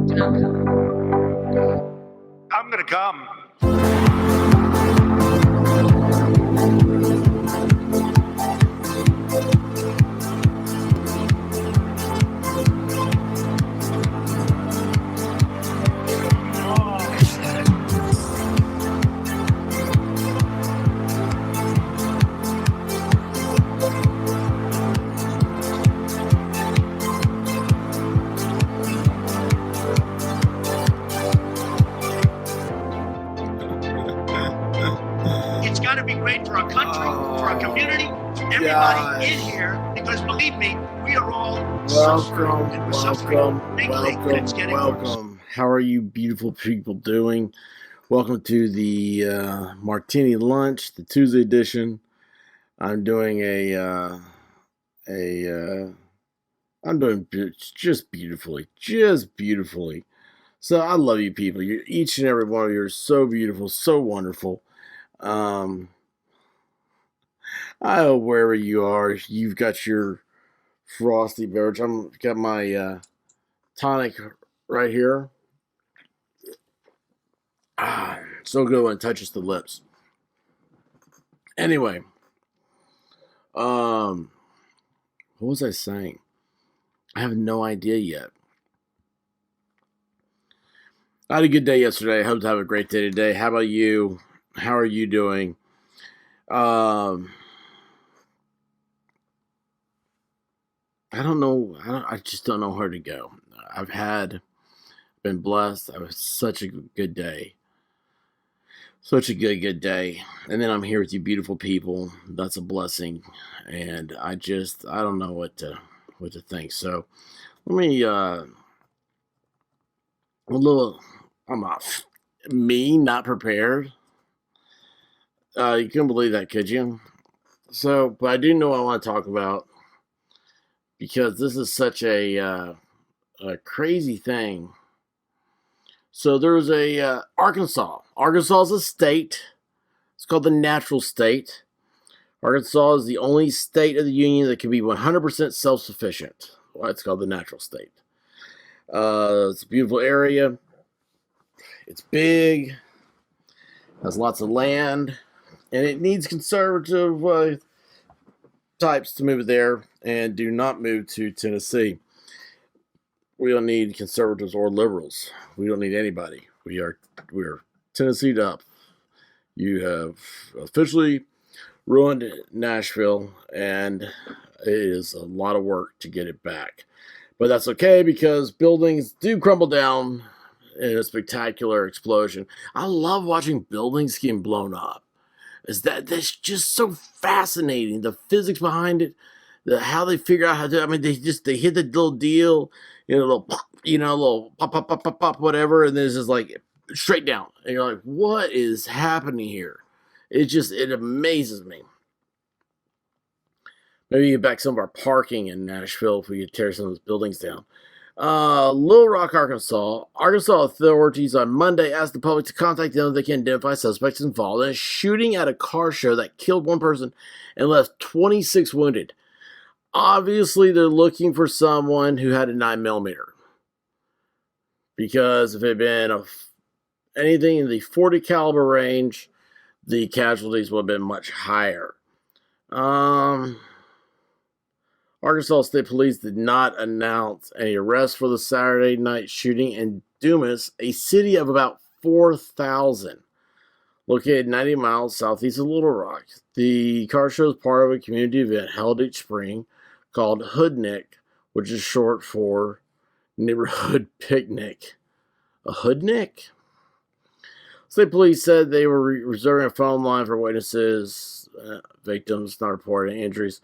I'm gonna come. It's got to be great for our country, for our community, for everybody in here, because believe me, we are all suffering, and we're suffering greatly, and it's getting worse. How are you beautiful people doing? Welcome to the Martini lunch, the Tuesday edition. I'm doing I'm doing just beautifully. So I love you people. Each and every one of you are so beautiful, so wonderful. I hope wherever you are, you've got your frosty beverage. I've got my tonic right here. So good when it touches the lips. Anyway, what was I saying? I have no idea yet. I had a good day yesterday. I hope to have a great day today. How about you? How are you doing? I don't know. I just don't know where to go. Been blessed. I was such a good day. Such a good day. And then I'm here with you beautiful people. That's a blessing. And I don't know what to think. So let me I'm off. Me not prepared. You couldn't believe that, could you? So, but I do know what I want to talk about, because this is such a crazy thing. So there's a Arkansas. Arkansas is a state. It's called the natural state. Arkansas is the only state of the union that can be 100% self-sufficient. Well, it's called the natural state. It's a beautiful area. It's big. Has lots of land. And it needs conservative types to move there, and do not move to Tennessee. We don't need conservatives or liberals. We don't need anybody. We are Tennessee'd up. You have officially ruined Nashville, and it is a lot of work to get it back. But that's okay, because buildings do crumble down in a spectacular explosion. I love watching buildings getting blown up. That's just so fascinating. The physics behind it, how they figure out how to. I mean, they hit the little deal, a little pop, a little pop, whatever, and then it's just like straight down, and you're like, what is happening here? It amazes me. Maybe get back some of our parking in Nashville if we could tear some of those buildings down. Little Rock, Arkansas. Arkansas authorities on Monday asked the public to contact them if they can identify suspects involved in a shooting at a car show that killed one person and left 26 wounded. Obviously, they're looking for someone who had a 9mm. Because if it had been anything in the .40 caliber range, the casualties would have been much higher. Arkansas State Police did not announce any arrests for the Saturday night shooting in Dumas, a city of about 4,000, located 90 miles southeast of Little Rock. The car show is part of a community event held each spring called Hoodnick, which is short for Neighborhood Picnic. A Hoodnick? State Police said they were reserving a phone line for witnesses, victims not reporting injuries.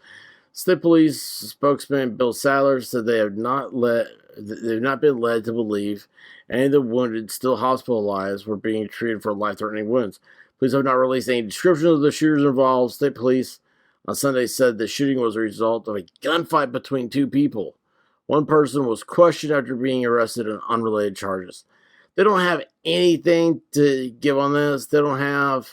State Police spokesman Bill Sadler said they've not been led to believe any of the wounded still hospitalized were being treated for life-threatening wounds. Police have not released any description of the shooters involved. State Police on Sunday said the shooting was a result of a gunfight between two people. One person was questioned after being arrested on unrelated charges. They don't have anything to give on this. They don't have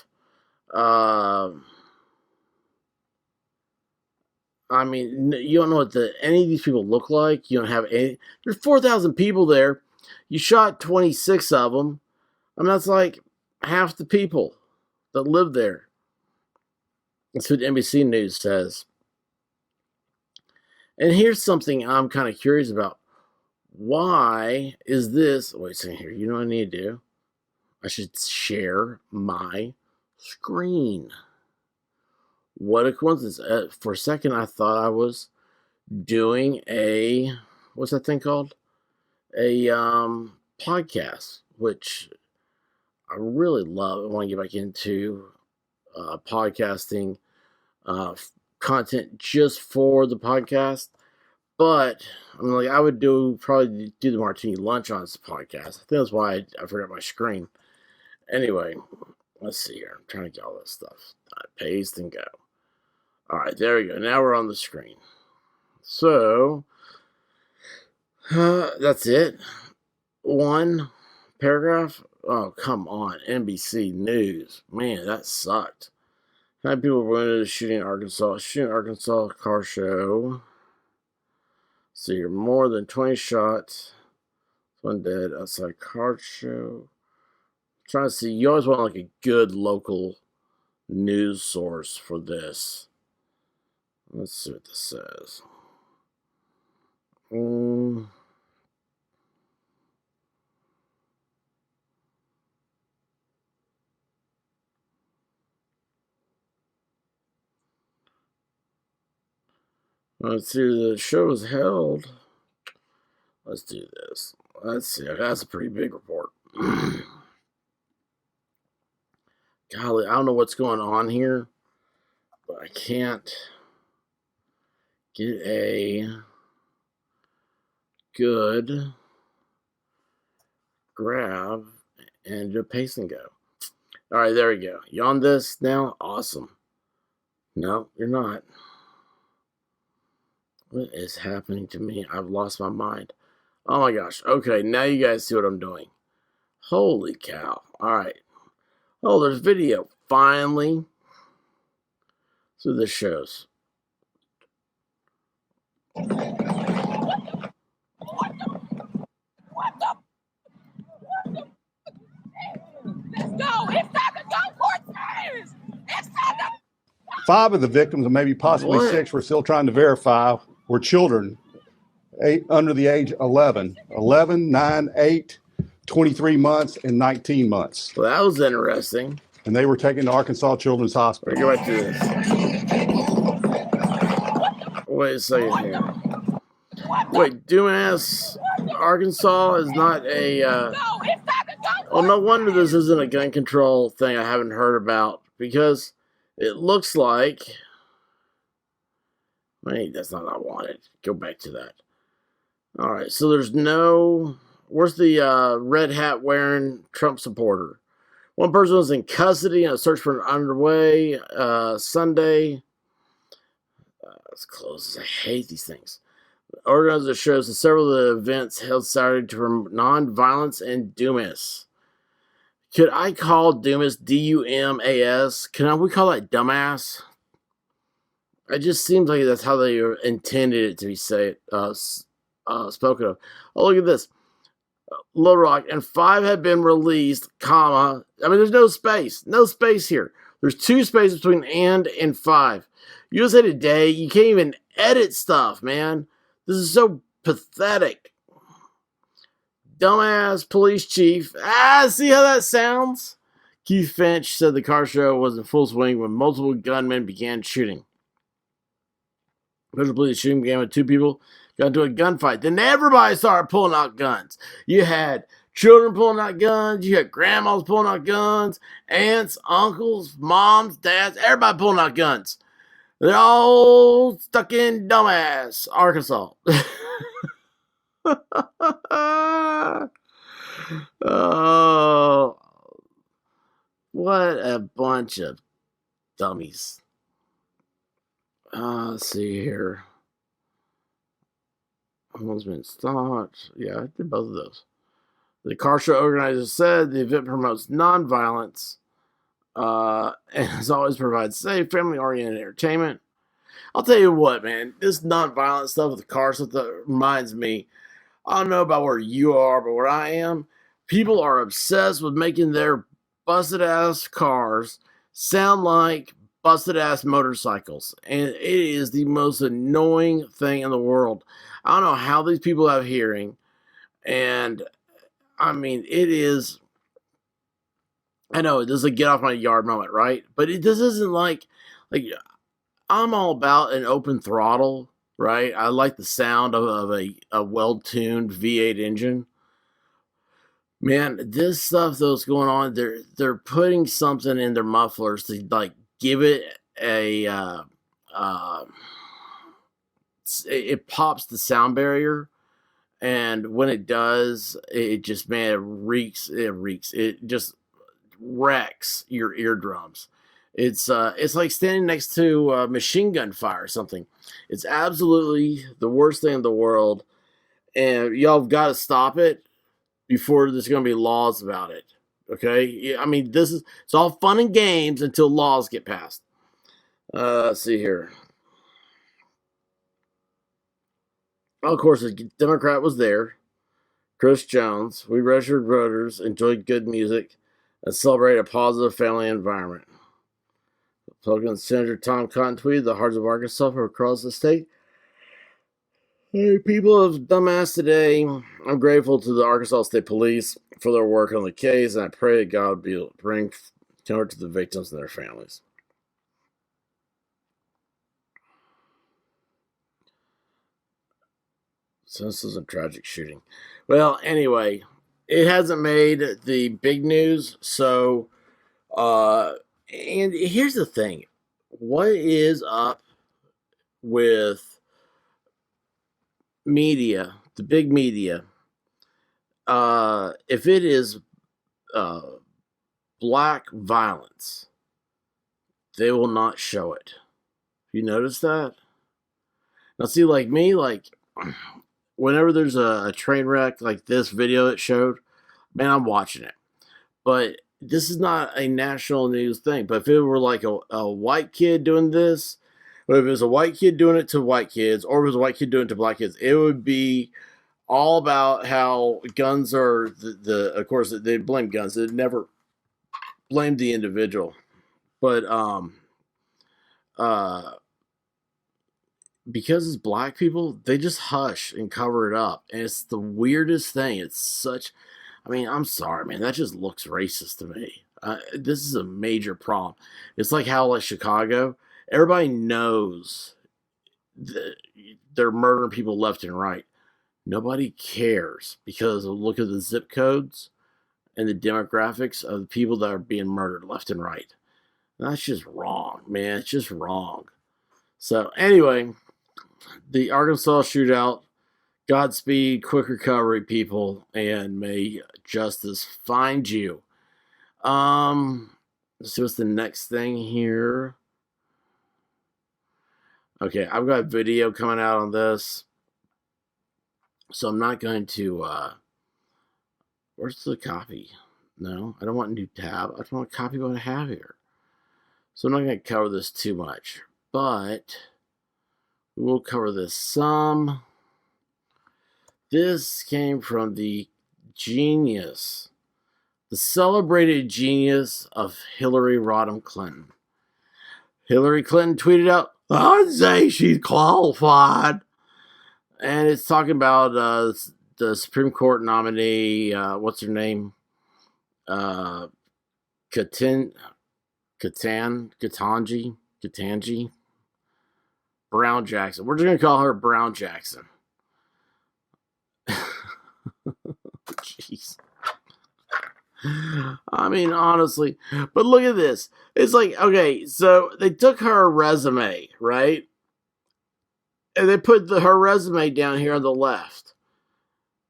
I mean, you don't know what any of these people look like. You don't have any. There's 4,000 people there. You shot 26 of them. I mean, that's like half the people that live there. That's what NBC News says. And here's something I'm kind of curious about. Why is this? Wait a second here. You know what I need to do? I should share my screen. What a coincidence. For a second, I thought I was doing a, what's that thing called? A podcast, which I really love. I want to get back into podcasting content just for the podcast. But I mean, like, I would probably do the Martini lunch on this podcast. I think that's why I forgot my screen. Anyway, let's see here. I'm trying to get all this stuff. Paste and go. All right, there we go. Now we're on the screen. So that's it. One paragraph. Oh, come on. NBC News. Man, that sucked. 9 people were into the shooting in Arkansas. Shooting in Arkansas car show. So you're more than 20 shots. One dead outside car show. I'm trying to see. You always want like a good local news source for this. Let's see what this says. Let's see, the show was held. Let's do this. Let's see. That's a pretty big report. Golly, I don't know what's going on here, but I can't get a good grab and do a paste and go. All right, there we go. You on this now? Awesome. No, you're not. What is happening to me? I've lost my mind. Oh my gosh. Okay, now you guys see what I'm doing. Holy cow. All right. Oh, there's video. Finally. So this shows. What the? Let's go. It's time to go for tears. It's time to. 5 of the victims, and maybe possibly What? 6, we're still trying to verify, were children under the age 11, 9, 8, 23 months, and 19 months. Well, that was interesting. And they were taken to Arkansas Children's Hospital. Go back to this. Wait a second here. Wait, Dumas, Arkansas is not a. Well, no wonder this isn't a gun control thing I haven't heard about, because it looks like. Wait, that's not what I wanted. Go back to that. All right, so there's no. Where's the red hat wearing Trump supporter? One person was in custody and a search for an underway Sunday. It's close. I hate these things. The organizer shows that several of the events held Saturday to promote nonviolence in Dumas. Could I call Dumas D-U-M-A-S? Can we call that dumbass? It just seems like that's how they intended it to be spoken of. Oh, look at this. Little Rock, and 5 have been released, comma. I mean, there's no space. No space here. There's 2 spaces between and 5. USA Today, you can't even edit stuff, man. This is so pathetic. Dumbass police chief. See how that sounds? Keith Finch said the car show was in full swing when multiple gunmen began shooting. Special police shooting began with 2 people got into a gunfight. Then everybody started pulling out guns. You had children pulling out guns. You had grandmas pulling out guns. Aunts, uncles, moms, dads. Everybody pulling out guns. They're all stuck in dumbass Arkansas. Oh, what a bunch of dummies. Let's see here. One's been stopped. Yeah, I did both of those. The car show organizer said the event promotes nonviolence and as always provides safe, family-oriented entertainment. I'll tell you what, man, this nonviolent stuff with the car stuff that reminds me. I don't know about where you are, but where I am, people are obsessed with making their busted ass cars sound like busted ass motorcycles. And it is the most annoying thing in the world. I don't know how these people have hearing. And I mean, it is. I know this is a get off my yard moment, right? But this isn't like I'm all about an open throttle, right? I like the sound of a well-tuned V8 engine. Man, this stuff that's going on, they're putting something in their mufflers to like give it a it pops the sound barrier, and when it does, it just, man, it just wrecks your eardrums. It's like standing next to machine gun fire or something. It's absolutely the worst thing in the world, and y'all have got to stop it before there's going to be laws about it. Okay, I mean, it's all fun and games until laws get passed. Let's see here. Of course, the Democrat was there. Chris Jones. We registered voters, enjoyed good music, and celebrated a positive family environment. Republican Senator Tom Cotton tweeted, "The hearts of Arkansas are across the state. Hey, people of dumbass today, I'm grateful to the Arkansas State Police for their work on the case, and I pray that God will bring comfort to the victims and their families." So this is a tragic shooting. Well, anyway, it hasn't made the big news, so and here's the thing. What is up with media, the big media? If it is black violence, they will not show it. You notice that? Now, see, like me, like whenever there's a train wreck like this video it showed, man, I'm watching it. But this is not a national news thing. But if it were like a white kid doing this, or if it was a white kid doing it to white kids, or if it was a white kid doing it to black kids, it would be all about how guns are of course, they blame guns. They never blamed the individual. But because it's black people, they just hush and cover it up. And it's the weirdest thing. It's such, I mean, I'm sorry, man. That just looks racist to me. This is a major problem. It's like how, like, Chicago, everybody knows they're murdering people left and right. Nobody cares because look at the zip codes and the demographics of the people that are being murdered left and right. That's just wrong, man. It's just wrong. So anyway, the Arkansas shootout, Godspeed, quick recovery, people, and may justice find you. Let's see what's the next thing here. Okay, I've got video coming out on this, so I'm not going to, where's the copy? No, I don't want a new tab. I just want to copy what I have here. So I'm not going to cover this too much, but we will cover this some. This came from the genius, the celebrated genius of Hillary Rodham Clinton. Hillary Clinton tweeted out, "I'd say she's qualified." And it's talking about the Supreme Court nominee, what's her name? Katanji Brown Jackson. We're just going to call her Brown Jackson. Jeez. I mean, honestly. But look at this. It's like, okay, so they took her resume, right? And they put her resume down here on the left.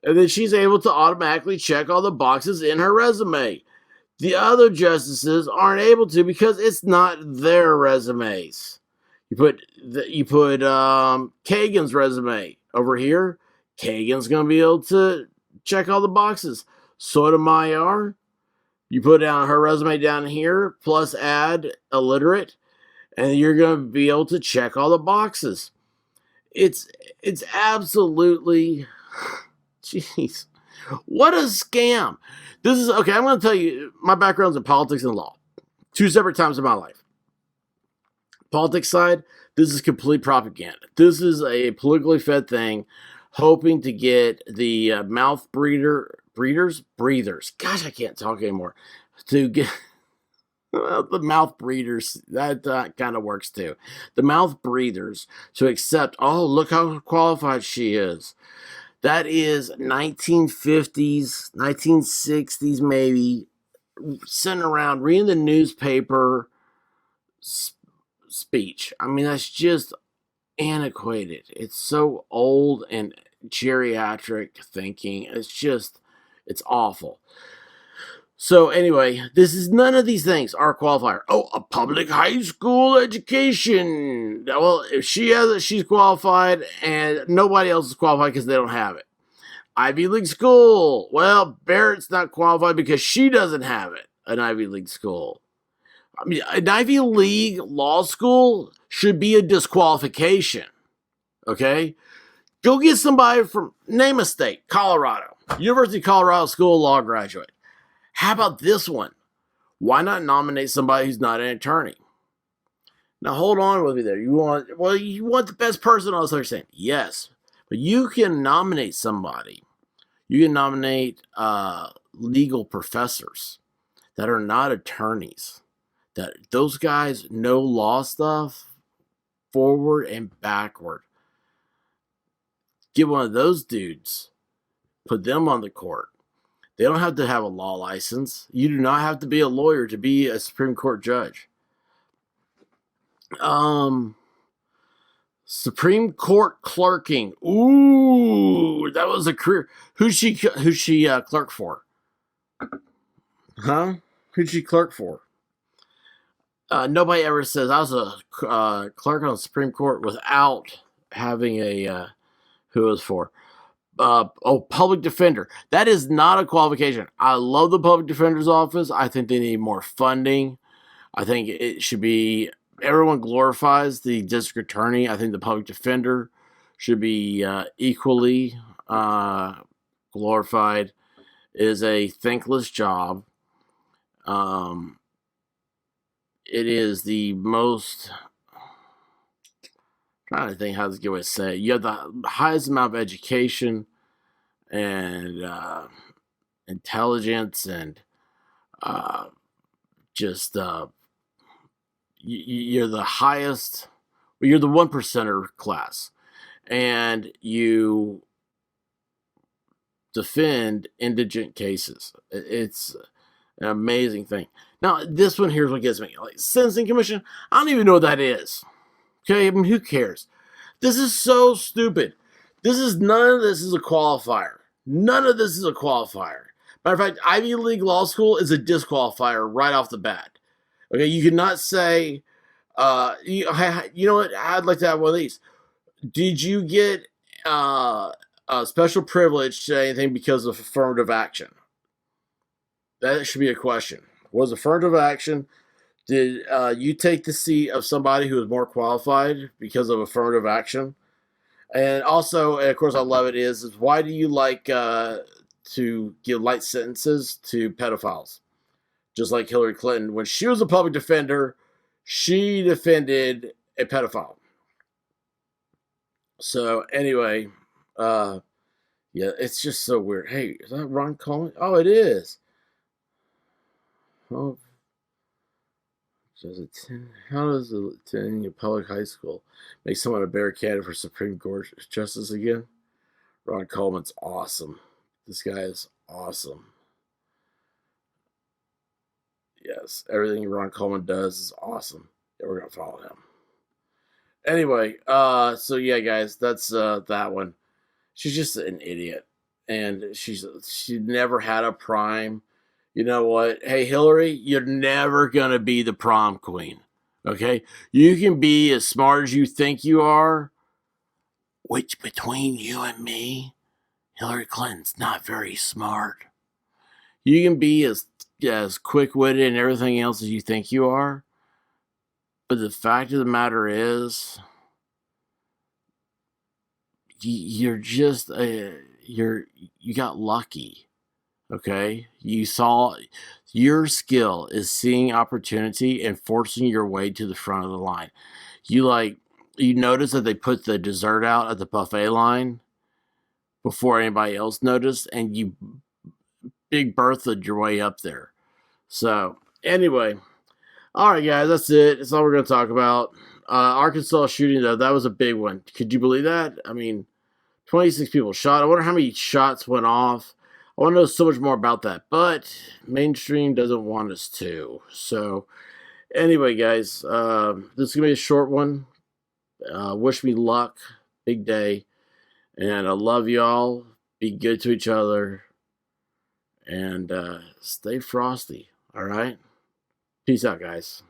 And then she's able to automatically check all the boxes in her resume. The other justices aren't able to because it's not their resumes. You put Kagan's resume over here. Kagan's going to be able to check all the boxes. Sotomayor, you put down her resume down here, plus add illiterate, and you're going to be able to check all the boxes. It's absolutely Jeez. What a scam. This is, okay, I'm going to tell you, my background's in politics and law. 2 separate times in my life. Politics side, this is complete propaganda. This is a politically fed thing, hoping to get the breathers. Gosh, I can't talk anymore. To get the mouth breathers, that kind of works too. The mouth breathers to accept, oh, look how qualified she is. That is 1950s, 1960s maybe, sitting around reading the newspaper speech. I mean, that's just antiquated. It's so old and geriatric thinking. It's awful. So anyway, this is none of these things are a qualifier. Oh, a public high school education. Well, if she has it, she's qualified, and nobody else is qualified because they don't have it. Ivy League school. Well, Barrett's not qualified because she doesn't have it. An Ivy League school. I mean, an Ivy League law school should be a disqualification. Okay? Go get somebody from, name a state, Colorado. University of Colorado School of Law graduate. How about this one? Why not nominate somebody who's not an attorney? Now, hold on with me there. You want the best person on this understand? Yes. But you can nominate somebody. You can nominate legal professors that are not attorneys. That those guys know law stuff forward and backward. Get one of those dudes. Put them on the court. They don't have to have a law license. You do not have to be a lawyer to be a Supreme Court judge. Supreme Court clerking. Ooh, that was a career. Who's she clerk for? Huh? Who'd she clerk for? Nobody ever says I was a clerk on the Supreme Court without having a who it was for. Public defender. That is not a qualification. I love the public defender's office. I think they need more funding. I think it should be, everyone glorifies the district attorney. I think the public defender should be equally glorified. It is a thankless job. It is the most, I'm trying to think how to get what to say. You have the highest amount of education and intelligence and you're the highest, you're the 1%er class, and you defend indigent cases. It's an amazing thing. Now, this one here's what gets me. Like, sentencing commission, I don't even know what that is. Okay, I mean, who cares? This is so stupid. None of this is a qualifier. None of this is a qualifier. Matter of fact, Ivy League law school is a disqualifier right off the bat. Okay, you cannot say, you know what? I'd like to have one of these. Did you get a special privilege to anything because of affirmative action? That should be a question. Was affirmative action? Did you take the seat of somebody who was more qualified because of affirmative action? And also, and of course, I love it is why do you like to give light sentences to pedophiles? Just like Hillary Clinton, when she was a public defender, she defended a pedophile. So anyway, yeah, it's just so weird. Hey, is that Ron Coleman? Oh, it is. Oh. How does attending a public high school make someone a better candidate for Supreme Court justice again? Ron Coleman's awesome. This guy is awesome. Yes, everything Ron Coleman does is awesome. Yeah, we're gonna follow him. Anyway, so yeah, guys, that's that one. She's just an idiot, and she never had a prime. You know what? Hey, Hillary, you're never going to be the prom queen. Okay? You can be as smart as you think you are, which between you and me, Hillary Clinton's not very smart. You can be as quick-witted and everything else as you think you are, but the fact of the matter is, you're just you got lucky. Okay, you saw, your skill is seeing opportunity and forcing your way to the front of the line. You notice that they put the dessert out at the buffet line before anybody else noticed, and you Big Bertha'd your way up there. So anyway, all right, guys, that's it. That's all we're going to talk about. Arkansas shooting, though, that was a big one. Could you believe that? I mean, 26 people shot. I wonder how many shots went off. I want to know so much more about that, but mainstream doesn't want us to. So anyway, guys, this is going to be a short one. Wish me luck. Big day. And I love y'all. Be good to each other. And stay frosty. All right? Peace out, guys.